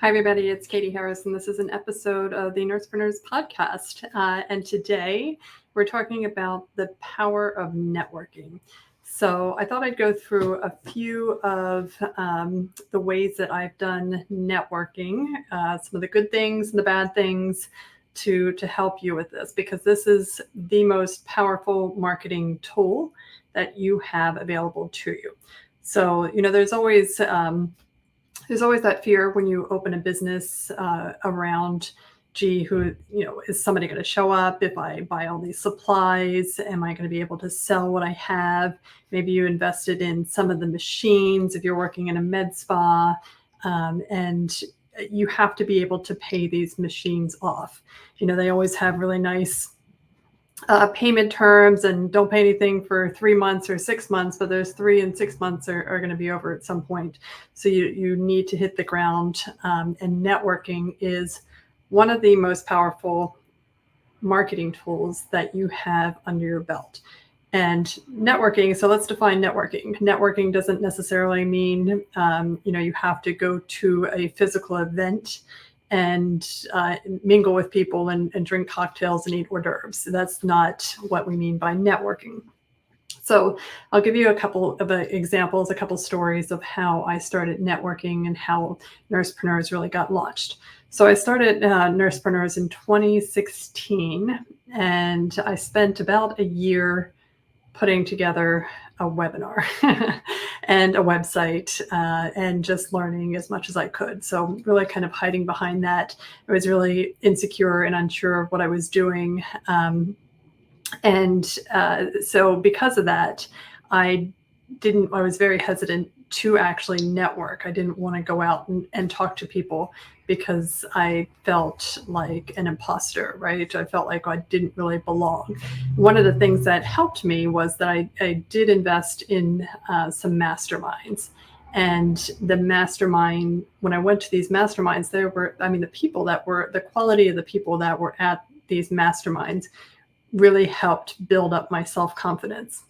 Hi, everybody. It's Katie Harris, and this is an episode of the Nursepreneurs podcast. And today we're talking about the power of networking. So I thought I'd go through a few of the ways that I've done networking, some of the good things and the bad things to help you with this, because this is the most powerful marketing tool that you have available to you. So, there's always that fear when you open a business around, is somebody going to show up if I buy all these supplies? Am I going to be able to sell what I have? Maybe you invested in some of the machines if you're working in a med spa, and you have to be able to pay these machines off. They always have really nice payment terms and don't pay anything for 3 months or 6 months, but those 3 and 6 months are going to be over at some point. So you need to hit the ground, and networking is one of the most powerful marketing tools that you have under your belt. And networking, so let's define networking. Networking doesn't necessarily mean, you have to go to a physical event and mingle with people and drink cocktails and eat hors d'oeuvres. So that's not what we mean by networking. So I'll give you a couple of examples, a couple stories of how I started networking and how Nursepreneurs really got launched. So I started Nursepreneurs in 2016, and I spent about a year putting together a webinar and a website, and just learning as much as I could. So really kind of hiding behind that. I was really insecure and unsure of what I was doing. So because of that, I was very hesitant to actually network. I didn't want to go out and talk to people because I felt like an imposter, right? I felt like I didn't really belong. One of the things that helped me was that I did invest in some masterminds. And the mastermind, when I went to these masterminds, the quality of the people that were at these masterminds really helped build up my self-confidence.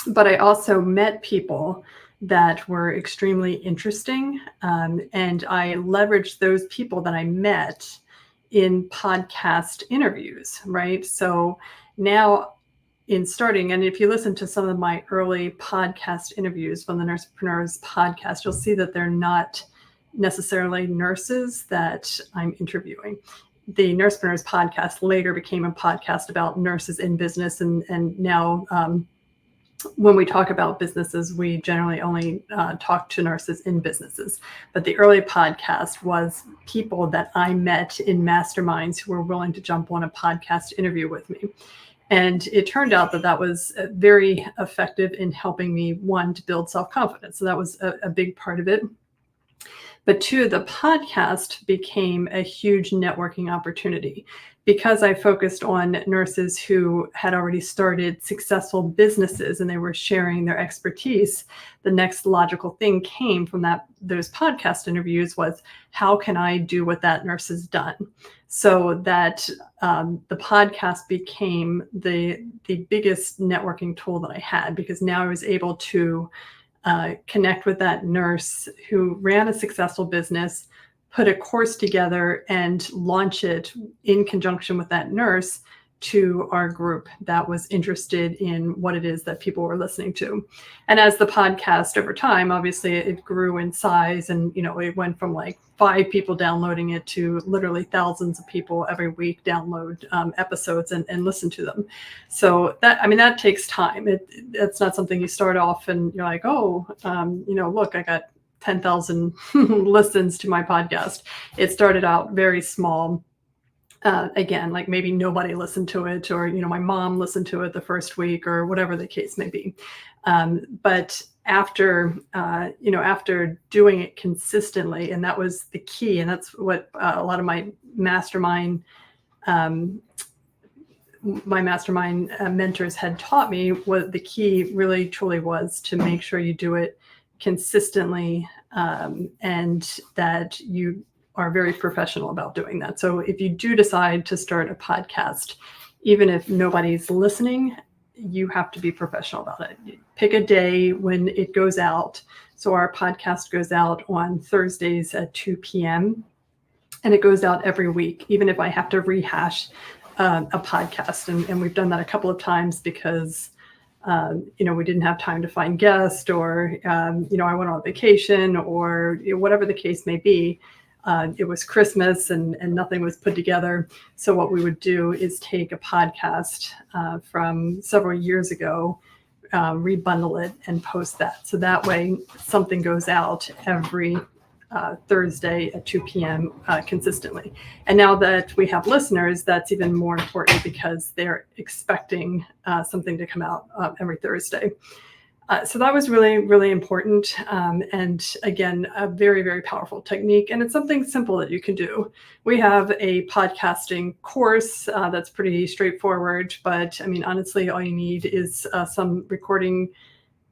But I also met people that were extremely interesting, and I leveraged those people that I met in podcast interviews, right? So now in starting, and if you listen to some of my early podcast interviews from the Nursepreneurs podcast, you'll see that they're not necessarily nurses that I'm interviewing. The Nursepreneurs podcast later became a podcast about nurses in business, and now when we talk about businesses, we generally only talk to nurses in businesses. But the early podcast was people that I met in masterminds who were willing to jump on a podcast interview with me. And it turned out that was very effective in helping me, one, to build self-confidence. So that was a big part of it. But two, the podcast became a huge networking opportunity because I focused on nurses who had already started successful businesses and they were sharing their expertise. The next logical thing came from those podcast interviews was, how can I do what that nurse has done? So that the podcast became the biggest networking tool that I had, because now I was able to connect with that nurse who ran a successful business, put a course together and launch it in conjunction with that nurse to our group that was interested in what it is that people were listening to. And as the podcast over time, obviously it grew in size, and it went from like 5 people downloading it to literally thousands of people every week download episodes and listen to them. So that takes time. It's not something you start off and you're like, look, I got 10,000 listens to my podcast. It started out very small. Again, like maybe nobody listened to it, or, my mom listened to it the first week, or whatever the case may be. But after doing it consistently, and that was the key, and that's what a lot of my mastermind mentors had taught me, was the key really truly was to make sure you do it consistently, and that you are very professional about doing that. So if you do decide to start a podcast, even if nobody's listening, you have to be professional about it. Pick a day when it goes out So our podcast goes out on Thursdays at 2 p.m. and it goes out every week, even if I have to rehash a podcast. And we've done that a couple of times because, we didn't have time to find guests, or, I went on vacation, or whatever the case may be. It was Christmas and nothing was put together. So what we would do is take a podcast from several years ago, rebundle it and post that. So that way something goes out every Thursday at 2 p.m. Consistently. And now that we have listeners, that's even more important because they're expecting something to come out every Thursday. So that was really, really important. And again, a very, very powerful technique. And it's something simple that you can do. We have a podcasting course that's pretty straightforward. But I mean, honestly, all you need is some recording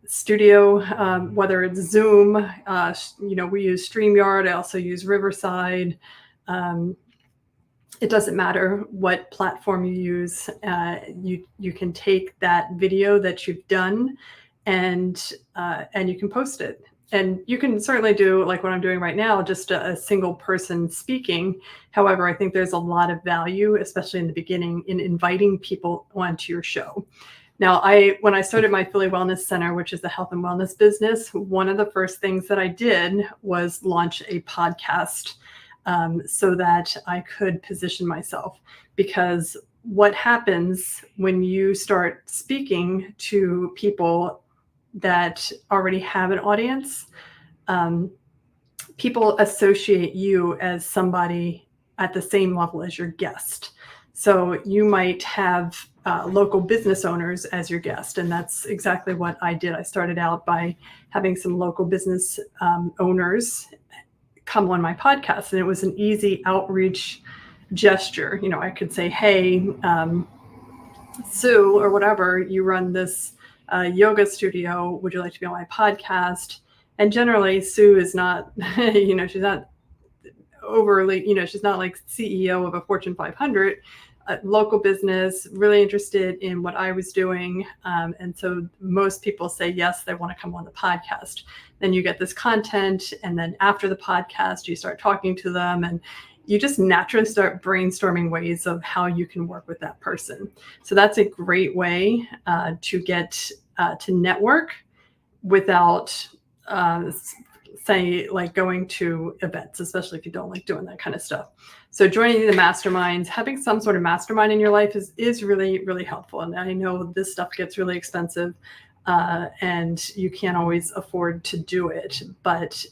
studio, whether it's Zoom, we use StreamYard. I also use Riverside. It doesn't matter what platform you use. You can take that video that you've done and you can post it. And you can certainly do like what I'm doing right now, just a single person speaking. However, I think there's a lot of value, especially in the beginning, in inviting people onto your show. Now, when I started my Philly Wellness Center, which is a health and wellness business, one of the first things that I did was launch a podcast so that I could position myself. Because what happens when you start speaking to people that already have an audience, people associate you as somebody at the same level as your guest. So you might have local business owners as your guest. And that's exactly what I did. I started out by having some local business owners come on my podcast. And it was an easy outreach gesture. I could say, hey, Sue, or whatever, you run this yoga studio. Would you like to be on my podcast? And generally, Sue is not, she's not overly, she's not like CEO of a Fortune 500. Local business, really interested in what I was doing. And so most people say, yes, they want to come on the podcast. Then you get this content. And then after the podcast, you start talking to them and you just naturally start brainstorming ways of how you can work with that person. So that's a great way to get to network without say like going to events, especially if you don't like doing that kind of stuff. So joining the masterminds, having some sort of mastermind in your life is really, really helpful. And I know this stuff gets really expensive and you can't always afford to do it, but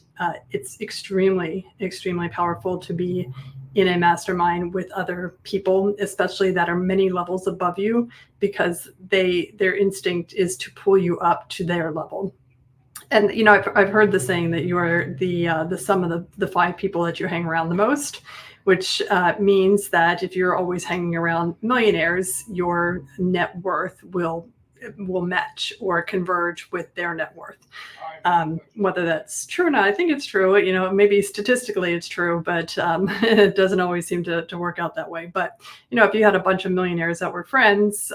it's extremely, extremely powerful to be in a mastermind with other people, especially that are many levels above you, because their instinct is to pull you up to their level. And I've heard the saying that you are the sum of the 5 people that you hang around the most, which means that if you're always hanging around millionaires, your net worth will match or converge with their net worth. Whether that's true or not, I think it's true. Maybe statistically it's true, but it doesn't always seem to work out that way. But if you had a bunch of millionaires that were friends,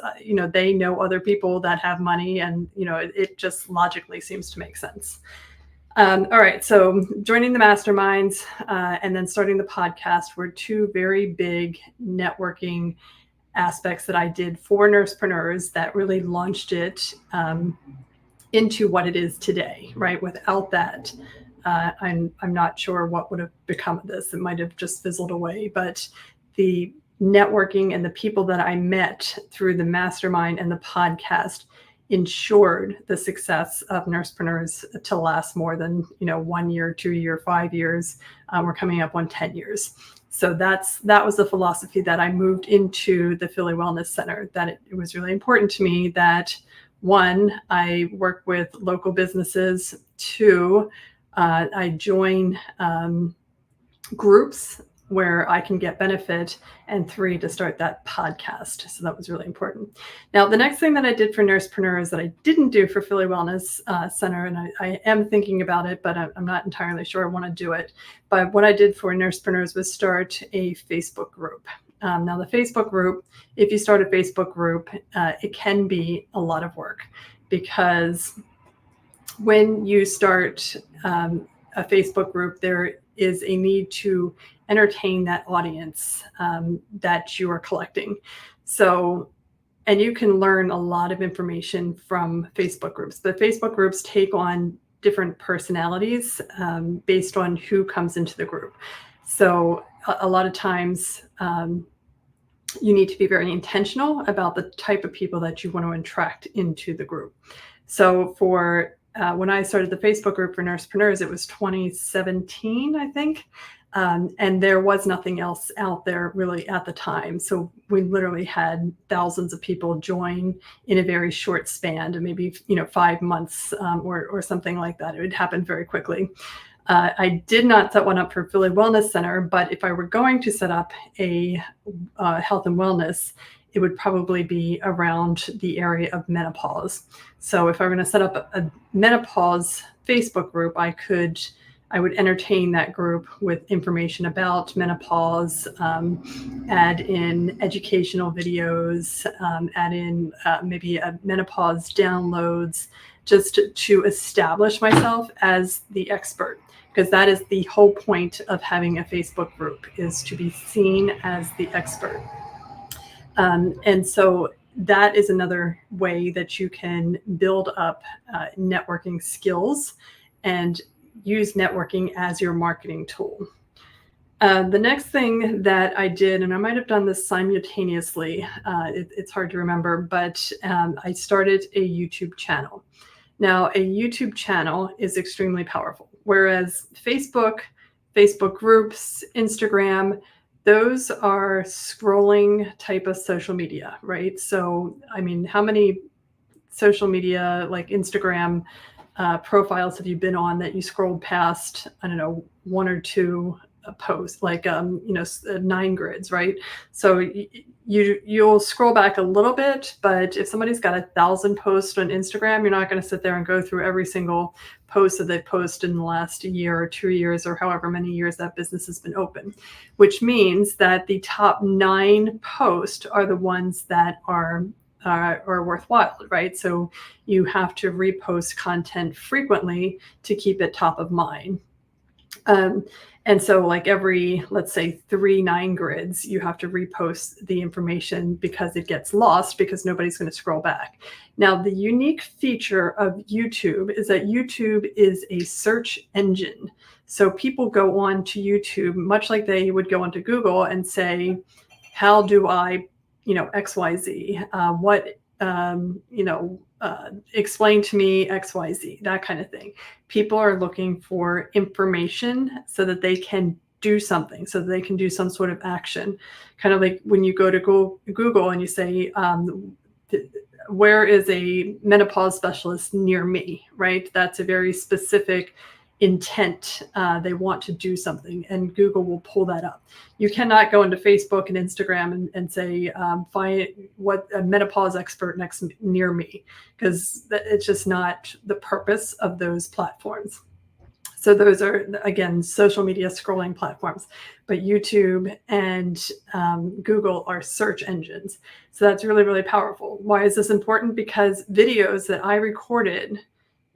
they know other people that have money, and it just logically seems to make sense. All right, so joining the masterminds and then starting the podcast were 2 very big networking aspects that I did for Nursepreneurs that really launched it into what it is today, right? Without that, I'm not sure what would have become of this. It might have just fizzled away, but the networking and the people that I met through the mastermind and the podcast ensured the success of Nursepreneurs to last more than 1 year, 2 year, 5 years. We're coming up on 10 years. So that was the philosophy that I moved into the Philly Wellness Center, that it was really important to me that 1, I work with local businesses. 2, I join groups where I can get benefit, and 3, to start that podcast. So that was really important. Now, the next thing that I did for Nursepreneurs that I didn't do for Philly Wellness Center, and I am thinking about it, but I'm not entirely sure I want to do it. But what I did for Nursepreneurs was start a Facebook group. Now, the Facebook group, if you start a Facebook group, it can be a lot of work, because when you start a Facebook group, there is a need to entertain that audience that you are collecting. So, and you can learn a lot of information from Facebook groups. The Facebook groups take on different personalities based on who comes into the group. So a lot of times you need to be very intentional about the type of people that you want to attract into the group. So for when I started the Facebook group for Nursepreneurs, it was 2017, I think. And there was nothing else out there really at the time. So we literally had thousands of people join in a very short span, of maybe 5 months or something like that. It would happen very quickly. I did not set one up for Philly Wellness Center, but if I were going to set up a health and wellness, it would probably be around the area of menopause. So if I were going to set up a menopause Facebook group, I would entertain that group with information about menopause, add in educational videos, add in maybe a menopause downloads, just to establish myself as the expert, because that is the whole point of having a Facebook group, is to be seen as the expert. And so that is another way that you can build up networking skills and use networking as your marketing tool. The next thing that I did, and I might have done this simultaneously, it's hard to remember, but I started a YouTube channel. Now, a YouTube channel is extremely powerful, whereas Facebook groups, Instagram, those are scrolling type of social media, right? So, I mean, how many social media like Instagram profiles have you been on that you scrolled past, I don't know, one or two posts, like 9 grids, right? So you'll scroll back a little bit, but if somebody's got 1,000 posts on Instagram, you're not going to sit there and go through every single post that they've posted in the last year or 2 years or however many years that business has been open, which means that the top 9 posts are the ones that are worthwhile, right? So you have to repost content frequently to keep it top of mind. And so like every, let's say 3 9 grids, you have to repost the information because it gets lost because nobody's going to scroll back. Now, the unique feature of YouTube is that YouTube is a search engine. So people go on to YouTube much like they would go onto Google and say, how do I, XYZ, explain to me XYZ, that kind of thing. People are looking for information so that they can do something, so that they can do some sort of action. Kind of like when you go to Google and you say, where is a menopause specialist near me, right? That's a very specific intent. They want to do something, and Google will pull that up. You cannot go into Facebook and Instagram and say, find what a menopause expert near me, because it's just not the purpose of those platforms. So those are, again, social media scrolling platforms, but YouTube and Google are search engines. So that's really, really powerful. Why is this important? Because videos that I recorded,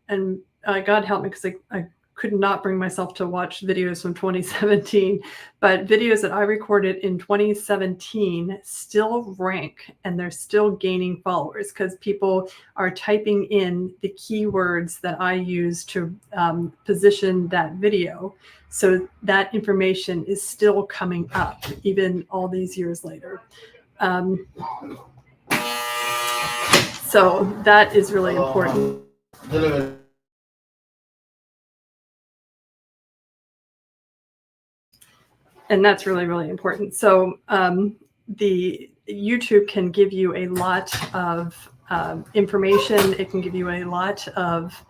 and God help me, because I could not bring myself to watch videos from 2017, but videos that I recorded in 2017 still rank, and they're still gaining followers because people are typing in the keywords that I use to position that video. So that information is still coming up even all these years later. So that is really important. And that's really, really important. So the YouTube can give you a lot of information. It can give you a lot of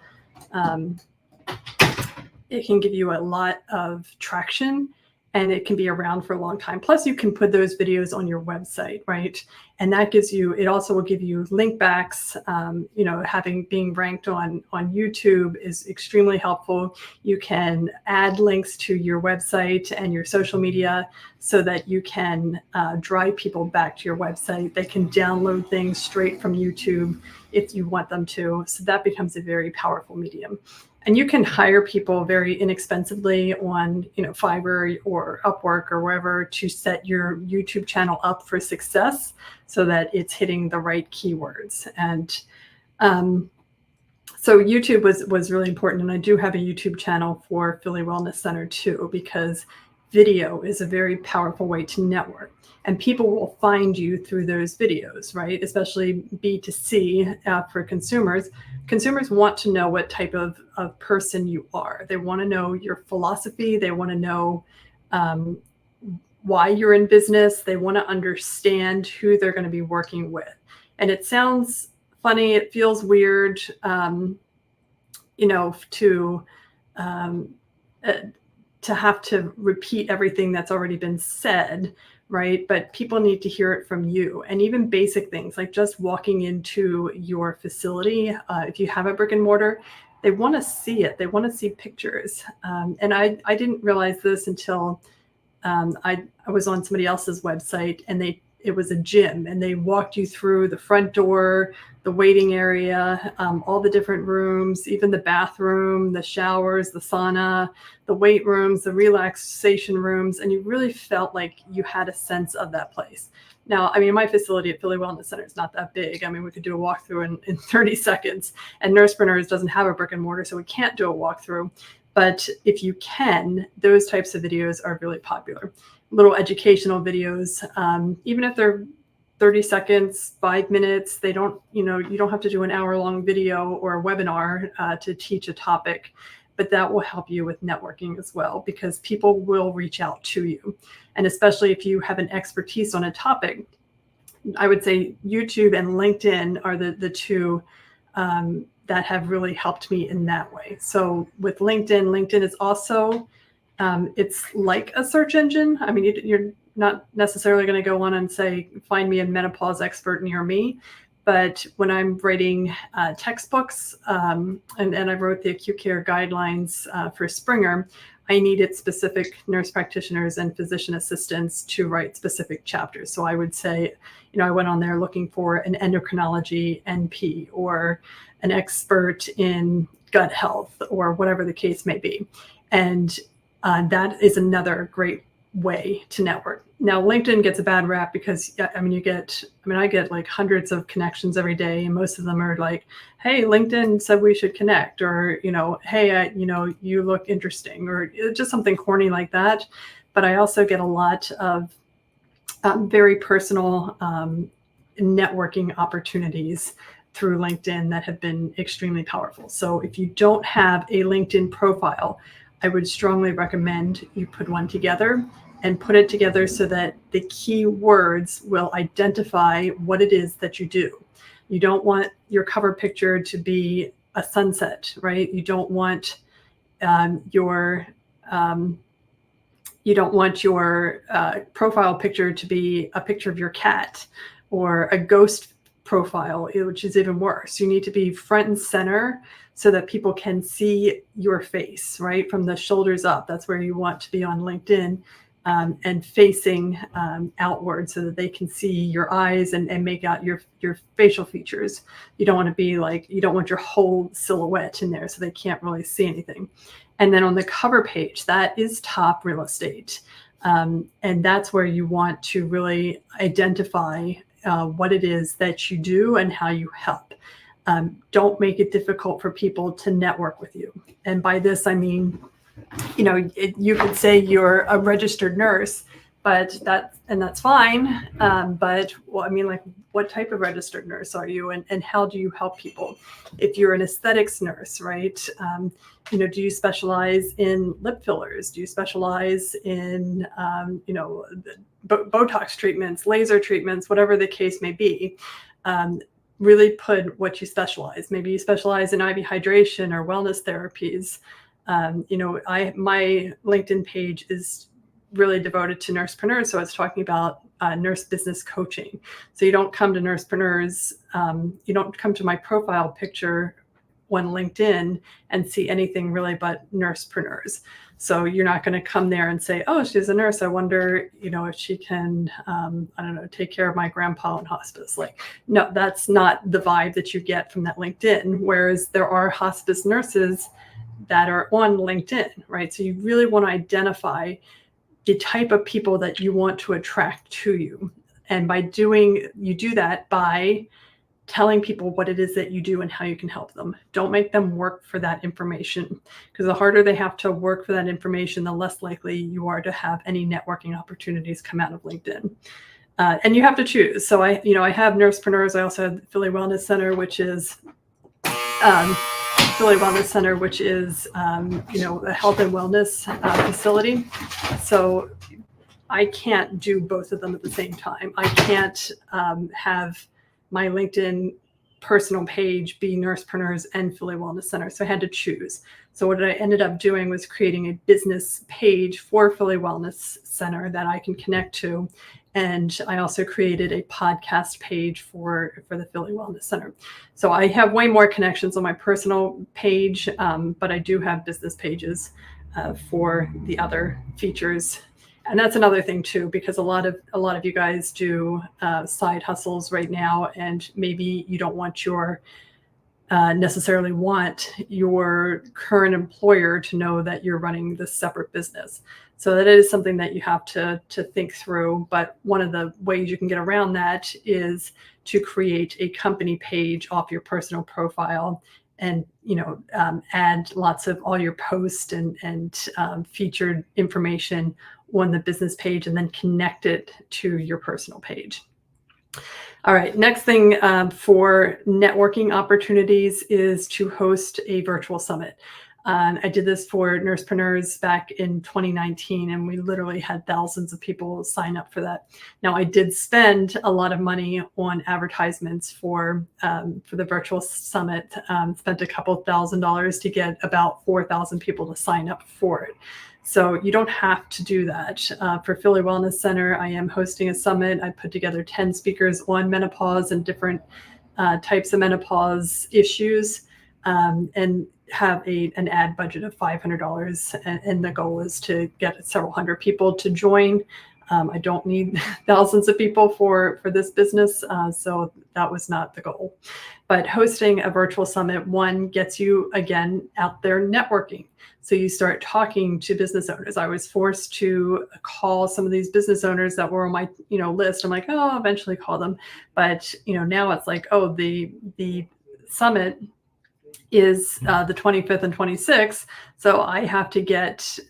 traction, and it can be around for a long time. Plus, you can put those videos on your website, right? And that gives you, it also will give you link backs. Being ranked on YouTube is extremely helpful. You can add links to your website and your social media so that you can drive people back to your website. They can download things straight from YouTube if you want them to. So that becomes a very powerful medium. And you can hire people very inexpensively on, Fiverr or Upwork or wherever to set your YouTube channel up for success so that it's hitting the right keywords. And so YouTube was really important. And I do have a YouTube channel for Philly Wellness Center too, because video is a very powerful way to network. And people will find you through those videos, right? Especially B2C for consumers. Consumers want to know what type of person you are. They want to know your philosophy. They want to know why you're in business. They want to understand who they're going to be working with. And it sounds funny. It feels weird, to have to repeat everything that's already been said, right? But people need to hear it from you. And even basic things like just walking into your facility, if you have a brick and mortar, they want to see it. They want to see pictures. And I didn't realize this until I was on somebody else's website, and it was a gym, and they walked you through the front door, the waiting area, all the different rooms, even the bathroom, the showers, the sauna, the weight rooms, the relaxation rooms, and you really felt like you had a sense of that place. Now, my facility at Philly Wellness Center is not that big. We could do a walkthrough in 30 seconds, and Nurspreneurs doesn't have a brick and mortar, so we can't do a walkthrough. But if you can, those types of videos are really popular. Little educational videos, even if they're 30 seconds, 5 minutes, you don't have to do an hour-long video or a webinar to teach a topic, but that will help you with networking as well, because people will reach out to you. And especially if you have an expertise on a topic, I would say YouTube and LinkedIn are the two that have really helped me in that way. So with LinkedIn is also, it's like a search engine. You're not necessarily going to go on and say, find me a menopause expert near me. But when I'm writing textbooks, and I wrote the acute care guidelines for Springer, I needed specific nurse practitioners and physician assistants to write specific chapters. So I would say, I went on there looking for an endocrinology NP or an expert in gut health or whatever the case may be. And that is another great way to network. Now, LinkedIn gets a bad rap because I get like hundreds of connections every day, and most of them are like, hey, LinkedIn said we should connect, or, hey, you look interesting, or just something corny like that. But I also get a lot of very personal networking opportunities through LinkedIn that have been extremely powerful. So if you don't have a LinkedIn profile, I would strongly recommend you put one together, and put it together so that the keywords will identify what it is that you do. You don't want your cover picture to be a sunset, right? You don't want your profile picture to be a picture of your cat or a ghost profile, which is even worse. You need to be front and center so that people can see your face, right? From the shoulders up. That's where you want to be on LinkedIn, and facing outward so that they can see your eyes and make out your facial features. You don't want to be you don't want your whole silhouette in there so they can't really see anything. And then on the cover page, that is top real estate. And that's where you want to really identify what it is that you do and how you help. Don't make it difficult for people to network with you. And by this, I mean, you could say you're a registered nurse, but that's fine. But what type of registered nurse are you, and how do you help people? If you're an aesthetics nurse, right? Do you specialize in lip fillers? Do you specialize in, Botox treatments, laser treatments, whatever the case may be? Really put what you specialize. Maybe you specialize in IV hydration or wellness therapies. My LinkedIn page is really devoted to nursepreneurs. So I was talking about nurse business coaching. So you don't come to nursepreneurs, you don't come to my profile picture on LinkedIn and see anything really but nursepreneurs. So you're not going to come there and say, oh, she's a nurse. I wonder, if she can, I don't know, take care of my grandpa in hospice. Like, no, that's not the vibe that you get from that LinkedIn. Whereas there are hospice nurses that are on LinkedIn, right? So you really want to identify the type of people that you want to attract to you. And you do that by telling people what it is that you do and how you can help them. Don't make them work for that information, because the harder they have to work for that information, the less likely you are to have any networking opportunities come out of LinkedIn. And you have to choose. So I have nursepreneurs. I also have Philly Wellness Center, which is Philly Wellness Center, which is a health and wellness facility. So I can't do both of them at the same time. I can't have my LinkedIn personal page be Nursepreneurs and Philly Wellness Center. So I had to choose. So what I ended up doing was creating a business page for Philly Wellness Center that I can connect to. And I also created a podcast page for the Philly Wellness Center. So I have way more connections on my personal page, but I do have business pages for the other features. And that's another thing too, because a lot of you guys do side hustles right now, and maybe you don't want necessarily want your current employer to know that you're running this separate business. So that is something that you have to think through. But one of the ways you can get around that is to create a company page off your personal profile, and add lots of all your posts and featured information on the business page, and then connect it to your personal page. All right, next thing for networking opportunities is to host a virtual summit. I did this for Nursepreneurs back in 2019, and we literally had thousands of people sign up for that. Now, I did spend a lot of money on advertisements for the virtual summit. Spent a couple $1,000s to get about 4,000 people to sign up for it. So you don't have to do that. For Philly Wellness Center, I am hosting a summit. I put together 10 speakers on menopause and different types of menopause issues, and have an ad budget of $500. And the goal is to get several hundred people to join. I don't need thousands of people for this business, so that was not the goal. But hosting a virtual summit, one, gets you, again, out there networking. So you start talking to business owners. I was forced to call some of these business owners that were on my list. I'm like, oh, I'll eventually call them. But now it's like, oh, the summit is the 25th and 26th. So I have to get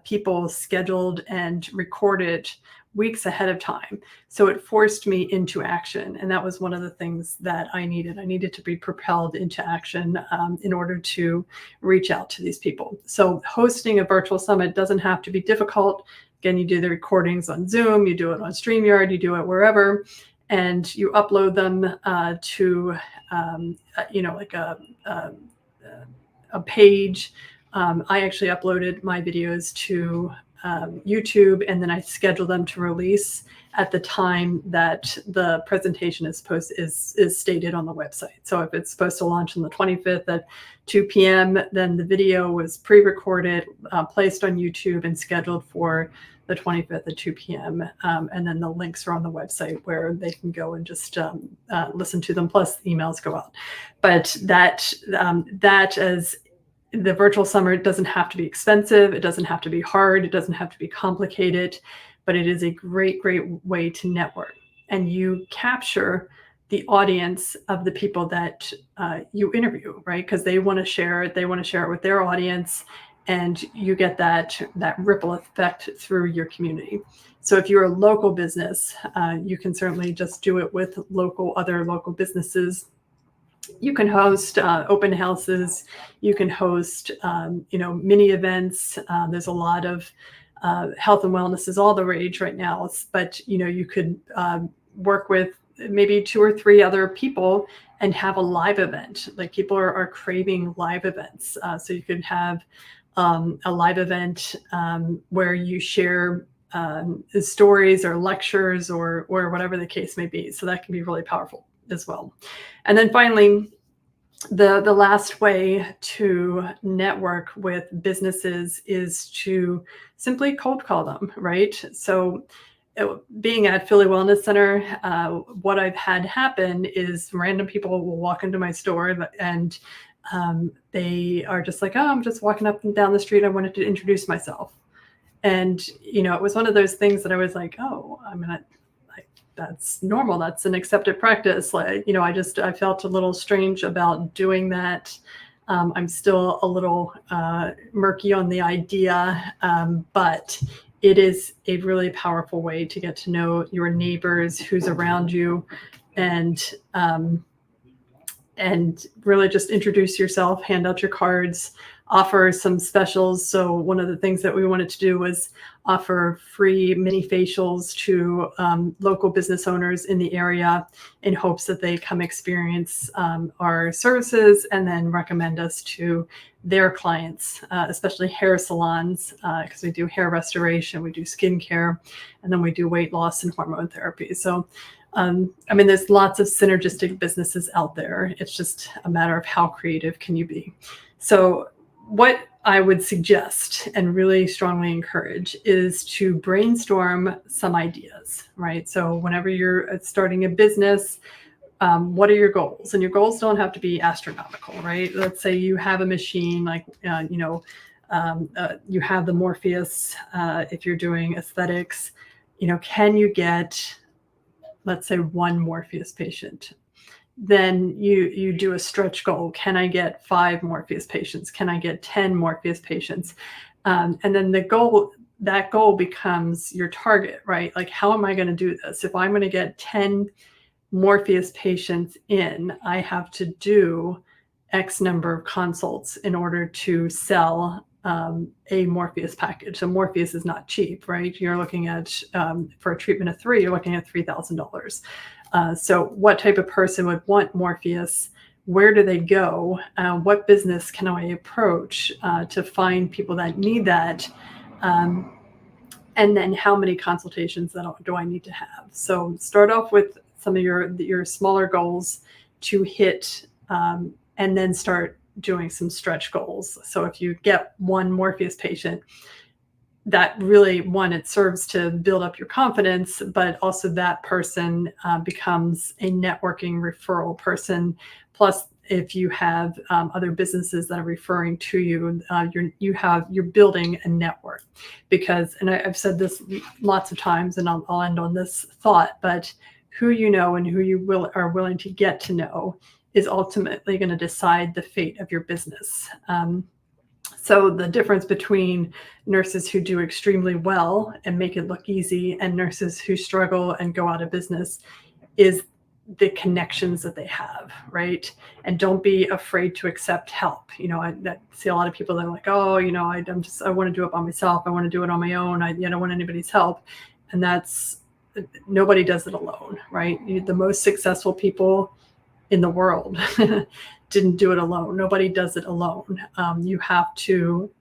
people scheduled and recorded weeks ahead of time. So it forced me into action. And that was one of the things that I needed. I needed to be propelled into action in order to reach out to these people. So hosting a virtual summit doesn't have to be difficult. Again, you do the recordings on Zoom, you do it on StreamYard, you do it wherever, and you upload them to, like a page. I actually uploaded my videos to YouTube, and then I schedule them to release at the time that the presentation is stated on the website. So if it's supposed to launch on the 25th at 2 p.m., then the video was pre-recorded, placed on YouTube, and scheduled for the 25th at 2 p.m. And then the links are on the website where they can go and just listen to them, plus emails go out. But that as the virtual summit doesn't have to be expensive. It doesn't have to be hard. It doesn't have to be complicated, but it is a great, great way to network. And you capture the audience of the people that you interview, right? Because they want to share it. They want to share it with their audience, and you get that ripple effect through your community. So if you're a local business, you can certainly just do it with other local businesses. You can host open houses. You can host, mini events. There's a lot of health and wellness is all the rage right now. But you could work with maybe 2 or 3 other people and have a live event. Like, people are craving live events. So you could have a live event where you share stories or lectures or whatever the case may be. So that can be really powerful as well. And then finally, the last way to network with businesses is to simply cold call them, right? So being at Philly Wellness Center, what I've had happen is random people will walk into my store and they are just like, oh, I'm just walking up and down the street. I wanted to introduce myself. And, it was one of those things that I was like, oh, that's normal. That's an accepted practice. Like, I felt a little strange about doing that. I'm still a little murky on the idea, but it is a really powerful way to get to know your neighbors, who's around you, and really just introduce yourself, hand out your cards, offer some specials. So one of the things that we wanted to do was offer free mini facials to local business owners in the area in hopes that they come experience our services and then recommend us to their clients, especially hair salons, because we do hair restoration, we do skincare, and then we do weight loss and hormone therapy. So there's lots of synergistic businesses out there. It's just a matter of how creative can you be. So what I would suggest and really strongly encourage is to brainstorm some ideas, right? So whenever you're starting a business, what are your goals? And your goals don't have to be astronomical, right? Let's say you have a machine like, you have the Morpheus, if you're doing aesthetics, can you get, let's say, one Morpheus patient? Then you do a stretch goal. Can I get 5 Morpheus patients? Can I get 10 Morpheus patients? And then that goal becomes your target, right? Like, how am I going to do this? If I'm going to get 10 Morpheus patients in, I have to do X number of consults in order to sell a Morpheus package. So Morpheus is not cheap, right? You're looking at, for a treatment of 3, you're looking at $3,000. So what type of person would want Morpheus? Where do they go? What business can I approach to find people that need that? And then how many consultations do I need to have? So start off with some of your smaller goals to hit, and then start doing some stretch goals. So if you get one Morpheus patient, that really, it serves to build up your confidence, but also that person becomes a networking referral person. Plus, if you have other businesses that are referring to you, you're building a network. Because, and I've said this lots of times, and I'll end on this thought, but who you know and who you are willing to get to know is ultimately going to decide the fate of your business. So the difference between nurses who do extremely well and make it look easy and nurses who struggle and go out of business is the connections that they have, right? And don't be afraid to accept help. I see a lot of people that are like, oh, I want to do it by myself. I want to do it on my own. I don't want anybody's help. And nobody does it alone, right? The most successful people in the world didn't do it alone. Nobody does it alone. You have to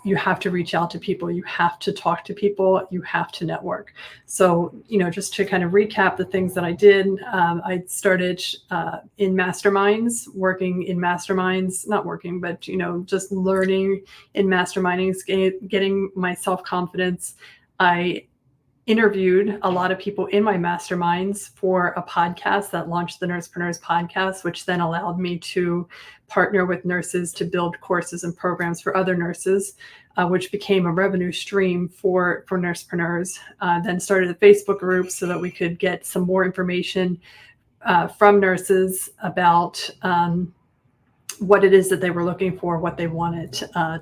you have to reach out to people. You have to talk to people. You have to network. So, just to kind of recap the things that I did, I started in masterminds, working in masterminds, not working, but, just learning in mastermindings, getting my self-confidence. I interviewed a lot of people in my masterminds for a podcast that launched the Nursepreneurs podcast, which then allowed me to partner with nurses to build courses and programs for other nurses, which became a revenue stream for Nursepreneurs. Then started a Facebook group so that we could get some more information from nurses about what it is that they were looking for, what they wanted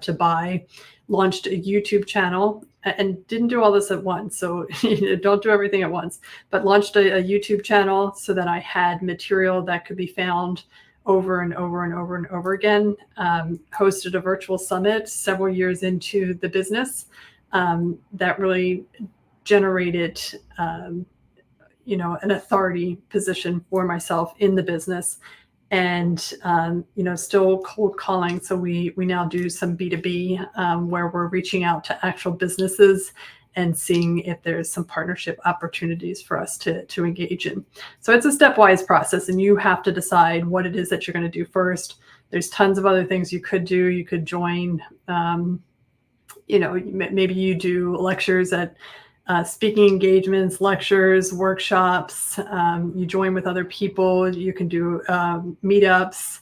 to buy. Launched a YouTube channel, and didn't do all this at once. So don't do everything at once, but launched a YouTube channel so that I had material that could be found over and over and over and over again. Hosted a virtual summit several years into the business that really generated, an authority position for myself in the business. and still cold calling. So we now do some B2B, where we're reaching out to actual businesses and seeing if there's some partnership opportunities for us to engage in. So it's a stepwise process, and you have to decide what it is that you're going to do first. There's tons of other things you could do. You could join, maybe you do lectures at speaking engagements, lectures, workshops. You join with other people. You can do meetups.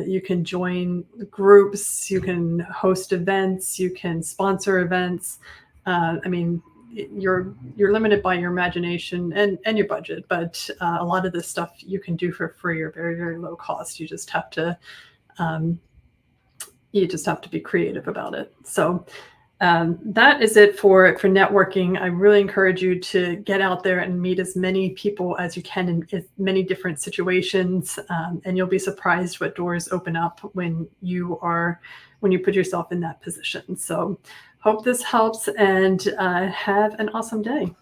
You can join groups. You can host events. You can sponsor events. I mean, you're limited by your imagination and your budget, but a lot of this stuff you can do for free or very, very low cost. Um, you just have to be creative about it. So that is it for networking. I really encourage you to get out there and meet as many people as you can in as many different situations, and you'll be surprised what doors open up when you put yourself in that position. So hope this helps, and have an awesome day.